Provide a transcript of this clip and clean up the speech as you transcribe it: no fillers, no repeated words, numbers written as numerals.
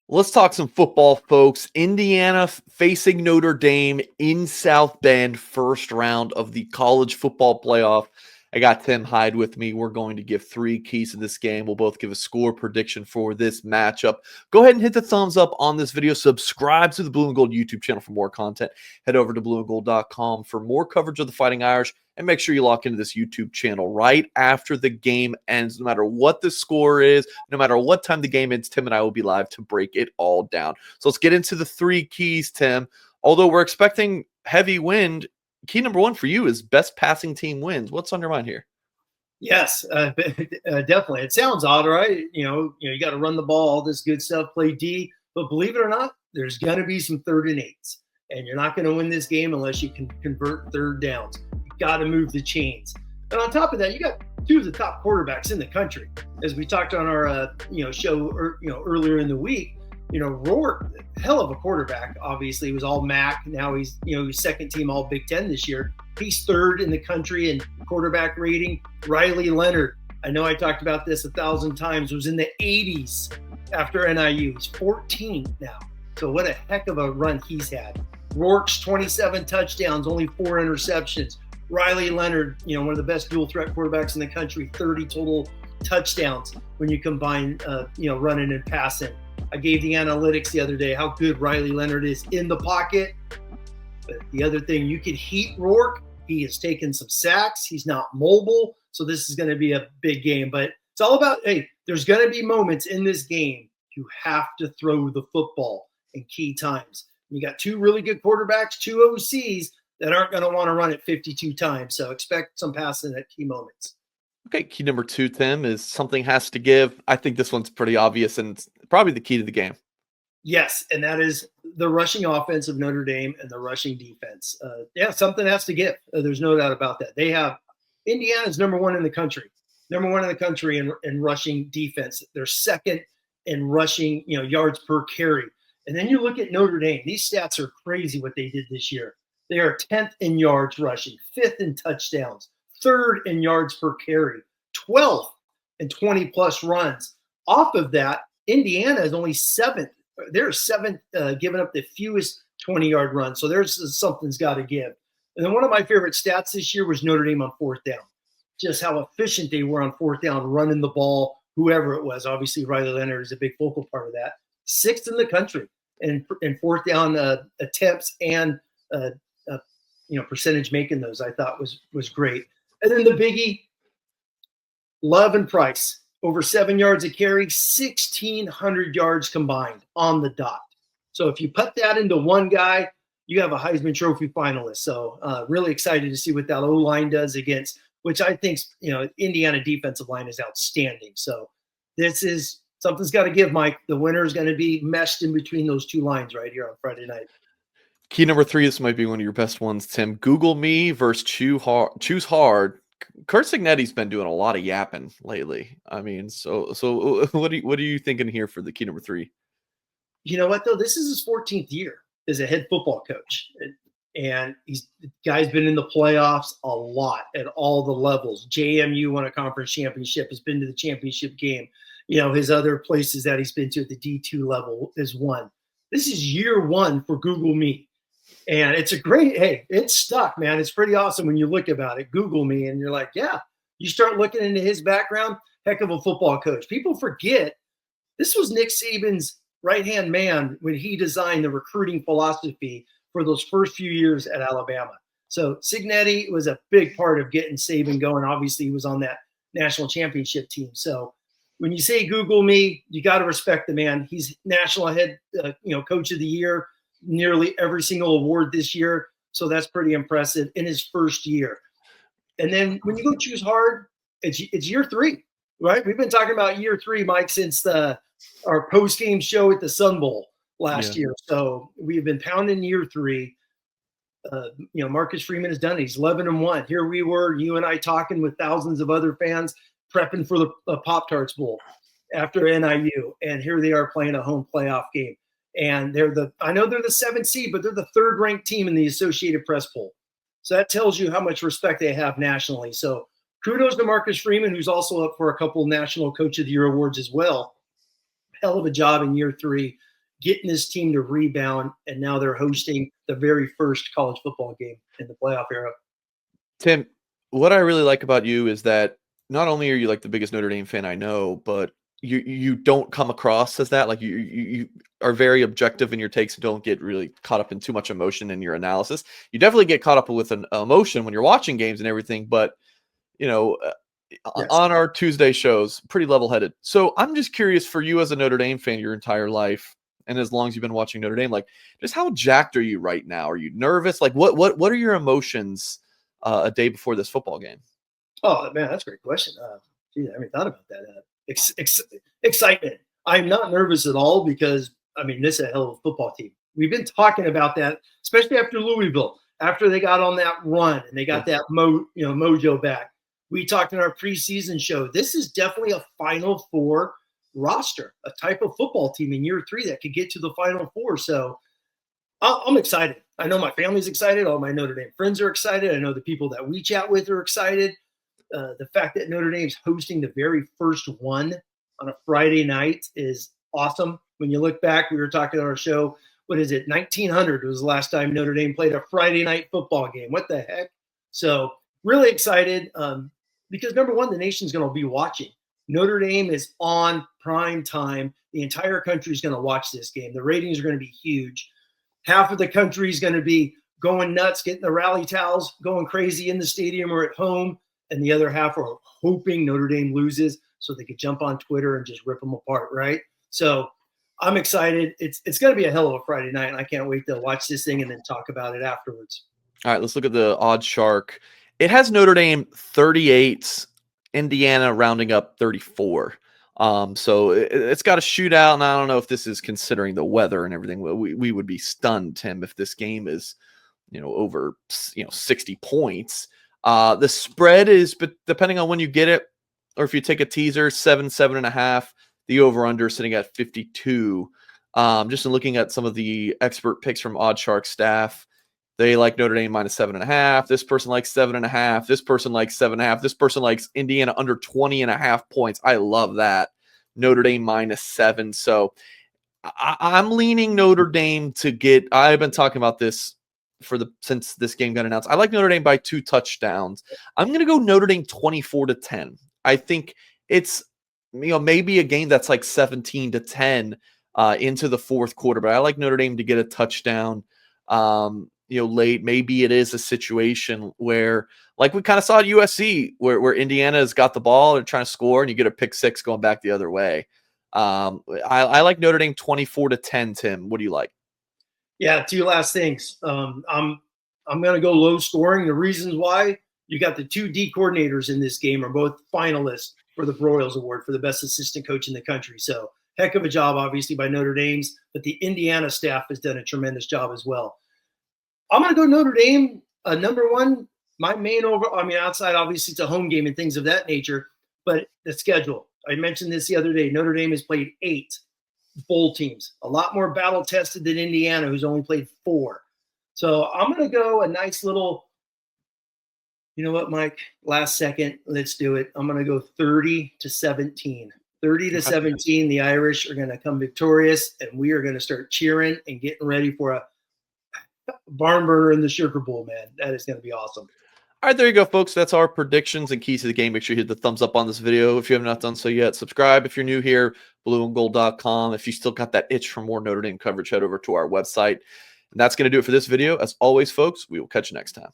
Let's talk some football, folks. Indiana facing Notre Dame in South Bend, first round of the college football playoff. I got Tim Hyde with me. We're going to give three keys to this game. We'll both give a score prediction for this matchup. Go ahead and hit the thumbs up on this video. Subscribe to the Blue and Gold YouTube channel for more content. Head over to blueandgold.com for more coverage of the Fighting Irish. And make sure you lock into this YouTube channel right after the game ends. No matter what the score is, no matter what time the game ends, Tim and I will be live to break it all down. So let's get into the three keys, Tim. Although we're expecting heavy wind, key number one for you is best passing team wins. What's on your mind here? Yes, definitely. It sounds odd, right? You got to run the ball, all this good stuff, play D. But believe it or not, there's going to be some 3rd and 8s. And you're not going to win this game unless you can convert 3rd downs. You got to move the chains. And on top of that, you got two of the top quarterbacks in the country. As we talked on our show earlier in the week, Rourke, hell of a quarterback. Obviously, he was all MAC. Now he's second team All Big Ten this year. He's 3rd in the country in quarterback rating. Riley Leonard, I know I talked about this 1,000 times, was in the 80s after NIU. He's 14 now. So what a heck of a run he's had. Rourke's 27 touchdowns, only 4 interceptions. Riley Leonard, one of the best dual threat quarterbacks in the country, 30 total touchdowns when you combine, running and passing. I gave the analytics the other day how good Riley Leonard is in the pocket. But the other thing, you could heat Rourke. He has taken some sacks. He's not mobile. So this is going to be a big game. But it's all about, hey, there's going to be moments in this game you have to throw the football in key times. You got two really good quarterbacks, two OCs that aren't going to want to run it 52 times. So expect some passing at key moments. Okay, key number two, Tim, is something has to give. I think this one's pretty obvious and it's probably the key to the game. Yes, and that is the rushing offense of Notre Dame and the rushing defense. Something has to give. There's no doubt about that. They have Indiana's number one in the country in rushing defense. They're second in rushing, yards per carry. And then you look at Notre Dame. These stats are crazy what they did this year. They are 10th in yards rushing, 5th in touchdowns, 3rd in yards per carry, 12th in 20-plus runs. Off of that, Indiana is only 7th. They're 7th, giving up the fewest 20-yard runs. So there's something's got to give. And then one of my favorite stats this year was Notre Dame on 4th down. Just how efficient they were on 4th down, running the ball, whoever it was. Obviously, Riley Leonard is a big focal part of that. 6th in the country in 4th down attempts and percentage making those. I thought was great. And then the biggie, Love and Price. Over 7 yards a carry, 1,600 yards combined on the dot. So if you put that into one guy, you have a Heisman Trophy finalist. So really excited to see what that O-line does against, which I think, Indiana defensive line is outstanding. So this is something's got to give, Mike. The winner is going to be meshed in between those two lines right here on Friday night. Key number three, this might be one of your best ones, Tim. Google me versus choose hard. Kurt Cignetti's been doing a lot of yapping lately. I mean, so what are you thinking here for the key number three? You know what, though? This is his 14th year as a head football coach. And the guy's been in the playoffs a lot at all the levels. JMU won a conference championship, has been to the championship game. His other places that he's been to at the D2 level is won. This is year one for Google Me. And it's it's stuck, man. It's pretty awesome when you look about it. Google Me, and you're like, yeah. You start looking into his background, heck of a football coach. People forget this was Nick Saban's right-hand man when he designed the recruiting philosophy for those first few years at Alabama. So Cignetti was a big part of getting Saban going. Obviously, he was on that national championship team. So when you say Google Me, you got to respect the man. He's national head, coach of the year, nearly every single award this year. So that's pretty impressive in his first year. And then when you go choose hard, it's year 3, right? We've been talking about year 3, Mike, since our post-game show at the Sun Bowl last year. So we've been pounding year 3. Marcus Freeman has done it. He's 11-1. Here we were, you and I talking with thousands of other fans, prepping for the Pop-Tarts Bowl after NIU. And here they are playing a home playoff game. And I know they're the 7th seed, but they're the 3rd ranked team in the Associated Press poll. So that tells you how much respect they have nationally. So kudos to Marcus Freeman, who's also up for a couple National Coach of the Year awards as well. Hell of a job in year 3. getting this team to rebound, and now they're hosting the very first college football game in the playoff era. Tim, what I really like about you is that not only are you like the biggest Notre Dame fan I know, but you don't come across as that. Like you are very objective in your takes and don't get really caught up in too much emotion in your analysis. You definitely get caught up with an emotion when you're watching games and everything, but you know, Yes. on our Tuesday shows, pretty level-headed. So I'm just curious for you as a Notre Dame fan your entire life, and as long as you've been watching Notre Dame, like just how jacked are you right now? Are you nervous? Like what are your emotions a day before this football game? Oh man, that's a great question. Gee, I haven't thought about that. Excitement. I'm not nervous at all because I mean this is a hell of a football team. We've been talking about that, especially after Louisville, after they got on that run and they got that mojo back. We talked in our preseason show. This is definitely a Final Four roster, a type of football team in year 3 that could get to the Final Four. So I'm excited. I know my family's excited. All my Notre Dame friends are excited. I know the people that we chat with are excited. The fact that Notre Dame's hosting the very first one on a Friday night is awesome. When you look back, we were talking on our show, what is it, 1900 was the last time Notre Dame played a Friday night football game. What the heck? So really excited because, number one, the nation's going to be watching. Notre Dame is on prime time. The entire country is going to watch this game. The ratings are going to be huge. Half of the country is going to be going nuts, getting the rally towels, going crazy in the stadium or at home. And the other half are hoping Notre Dame loses so they could jump on Twitter and just rip them apart, right? So I'm excited. It's going to be a hell of a Friday night, and I can't wait to watch this thing and then talk about it afterwards. All right, let's look at the odd shark. It has Notre Dame 38, Indiana rounding up 34. So it's got a shootout, and I don't know if this is considering the weather and everything. We would be stunned, Tim, if this game is over 60 points. The spread is, but depending on when you get it, or if you take a teaser, 7.5. The over/under sitting at 52. Just in looking at some of the expert picks from Odd Shark staff, they like Notre Dame minus 7.5. This person likes 7.5. This person likes 7.5. This person likes Indiana under 20.5 points. I love that. Notre Dame minus 7. So I'm leaning Notre Dame to get. I've been talking about this since this game got announced. I like Notre Dame by 2 touchdowns. I'm going to go Notre Dame 24-10. I think it's maybe a game that's like 17-10 into the fourth quarter, but I like Notre Dame to get a touchdown late. Maybe it is a situation where, like we kind of saw at USC, where Indiana has got the ball, they're trying to score, and you get a pick six going back the other way. I like Notre Dame 24-10. Tim, what do you like? Yeah, 2 last things. I'm going to go low scoring. The reasons why: you got the 2 D coordinators in this game are both finalists for the Broyles Award for the best assistant coach in the country. So heck of a job, obviously, by Notre Dame's, but the Indiana staff has done a tremendous job as well. I'm going to go Notre Dame, number one. My main outside, obviously, it's a home game and things of that nature, but the schedule. I mentioned this the other day. Notre Dame has played 8 bowl teams, a lot more battle tested than Indiana, who's only played 4. So I'm going to go a nice little, you know what, Mike? Last second, let's do it. I'm going to go 30-17. 30-17. The Irish are going to come victorious, and we are going to start cheering and getting ready for a barn burner in the Sugar Bowl, man. That is going to be awesome. All right, there you go, folks. That's our predictions and keys to the game. Make sure you hit the thumbs up on this video if you have not done so yet. Subscribe if you're new here, blueandgold.com. If you still got that itch for more Notre Dame coverage, head over to our website. And that's going to do it for this video. As always, folks, we will catch you next time.